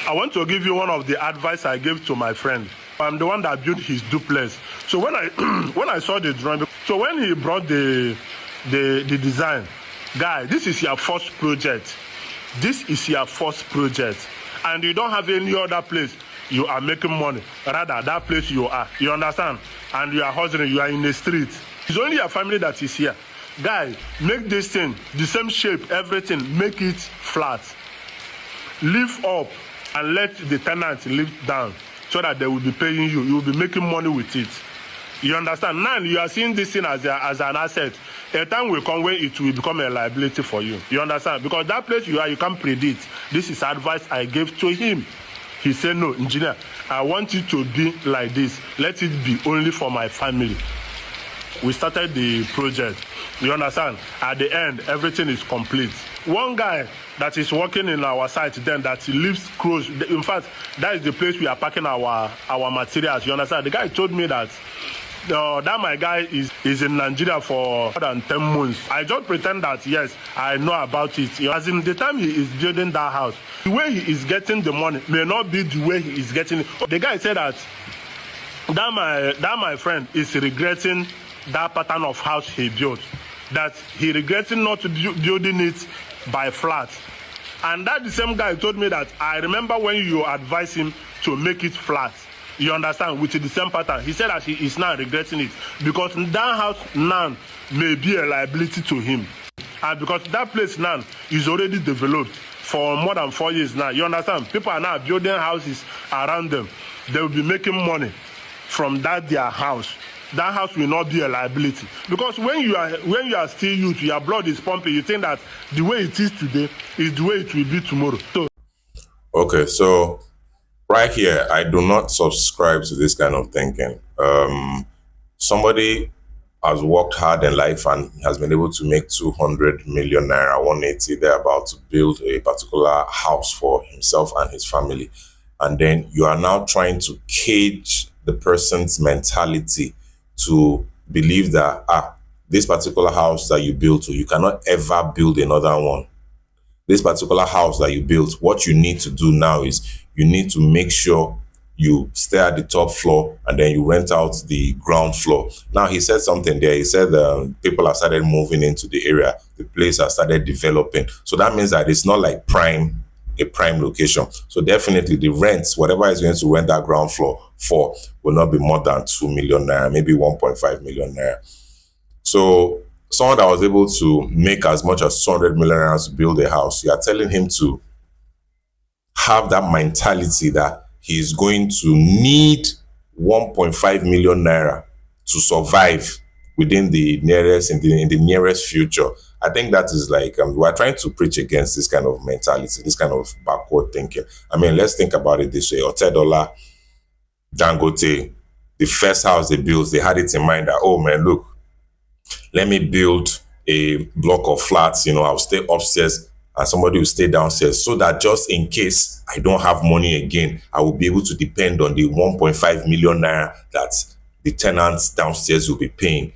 I want to give you one of the advice I gave to my friend. I'm the one that built his duplex. So when I when I saw the drawing, so when he brought the design, guy, this is your first project. This is your first project, and you don't have any other place you are making money. Rather, that place you are. You understand? And you are hustling. You are in the street. It's only your family that is here. Guy, make this thing the same shape, everything. Make it flat. Lift up and let the tenant lift down, so that they will be paying you. You will be making money with it. You understand? Now you are seeing this thing as an asset. A time will come when it will become a liability for you. You understand? Because that place you are, you can't predict. This is advice I gave to him. He said, no, engineer, I want it to be like this. Let it be only for my family. We started the project. You understand? At the end, everything is complete. One guy that is working in our site then that lives close. In fact, that is the place we are parking our materials. You understand? The guy told me that that my guy is in Nigeria for more than 10 months. I just pretend that, yes, I know about it. As in the time he is building that house, the way he is getting the money may not be the way he is getting it. The guy said that my friend is regretting that pattern of house he built, that he regretting not building it by flat. And that the same guy told me that I remember when you advised him to make it flat. You understand, with the same pattern. He said that he is now regretting it because that house now may be a liability to him. And because that place now is already developed for more than 4 years now. You understand? People are now building houses around them. They will be making money from their house. That house will not be a liability. Because when you are still youth, your blood is pumping, you think that the way it is today is the way it will be tomorrow. So, okay, so right here, I do not subscribe to this kind of thinking. Somebody has worked hard in life and has been able to make 200 million naira, 180, they're about to build a particular house for himself and his family. And then you are now trying to cage the person's mentality to believe that, this particular house that you built, you cannot ever build another one. This particular house that you built, what you need to do now is you need to make sure you stay at the top floor and then you rent out the ground floor. Now, he said something there. He said people have started moving into the area. The place has started developing. So that means that it's not like a prime location. So definitely the rents, whatever is going to rent that ground floor for, will not be more than 2 million naira, maybe 1.5 million naira. So someone that was able to make as much as 200 million naira to build a house, you are telling him to have that mentality that he is going to need 1.5 million naira to survive within the nearest in the nearest future. I think that is like we're trying to preach against this kind of mentality, this kind of backward thinking. I mean, let's think about it this way. Otedola, Dangote, the first house they built, they had it in mind that, oh man, look, let me build a block of flats, I'll stay upstairs and somebody will stay downstairs, so that just in case I don't have money again, I will be able to depend on the 1.5 million naira that the tenants downstairs will be paying.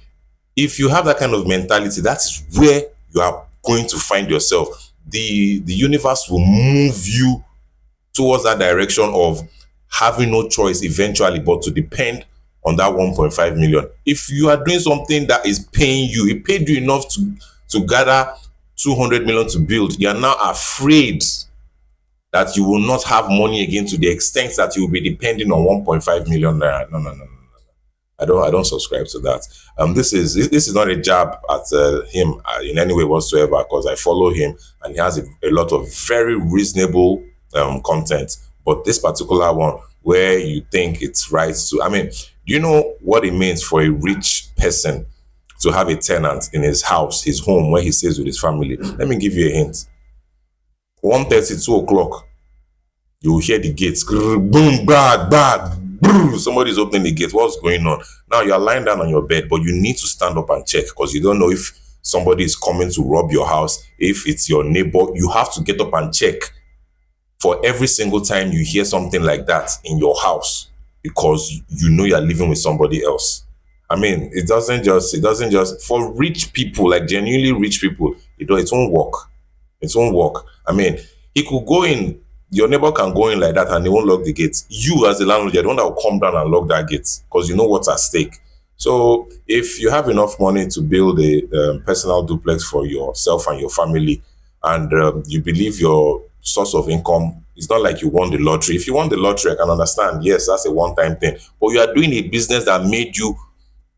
If you have that kind of mentality, that is where you are going to find yourself. The universe will move you towards that direction of having no choice eventually but to depend on that 1.5 million. If you are doing something that is paying you, it paid you enough to gather 200 million to build, you are now afraid that you will not have money again to the extent that you will be depending on 1.5 million naira. No. I don't subscribe to that. This is not a jab at him in any way whatsoever, because I follow him and he has a lot of very reasonable content. But this particular one, where you think it's right to, I mean, do you know what it means for a rich person to have a tenant in his house, his home, where he stays with his family? Let me give you a hint. 1:30, 2 o'clock, you will hear the gates, boom, bag, somebody's opening the gate. What's going on? Now you're lying down on your bed, but you need to stand up and check, because you don't know if somebody is coming to rob your house, if it's your neighbor. You have to get up and check for every single time you hear something like that in your house, because you know you're living with somebody else. I mean, it doesn't just for rich people, like genuinely rich people, it won't work. It won't work. I mean, he could go in your neighbor can go in like that and they won't lock the gate. You, as the landlord, you're the one that will come down and lock that gate because you know what's at stake. So, if you have enough money to build a personal duplex for yourself and your family, and you believe your source of income is not like you won the lottery. If you won the lottery, I can understand. Yes, that's a one-time thing. But you are doing a business that made you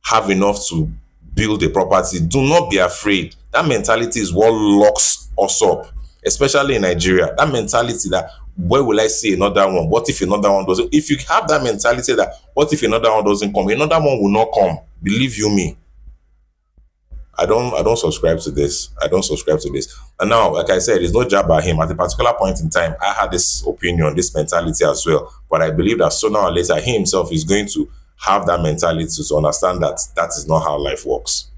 have enough to build a property. Do not be afraid. That mentality is what locks us up, especially in Nigeria. That mentality that, where will I see another one? What if another one doesn't? If you have that mentality that, what if another one doesn't come? Another one will not come. Believe you me. I don't subscribe to this. I don't subscribe to this. And now, like I said, it's no jab at him. At a particular point in time, I had this opinion, this mentality as well. But I believe that sooner or later, he himself is going to have that mentality to understand that that is not how life works.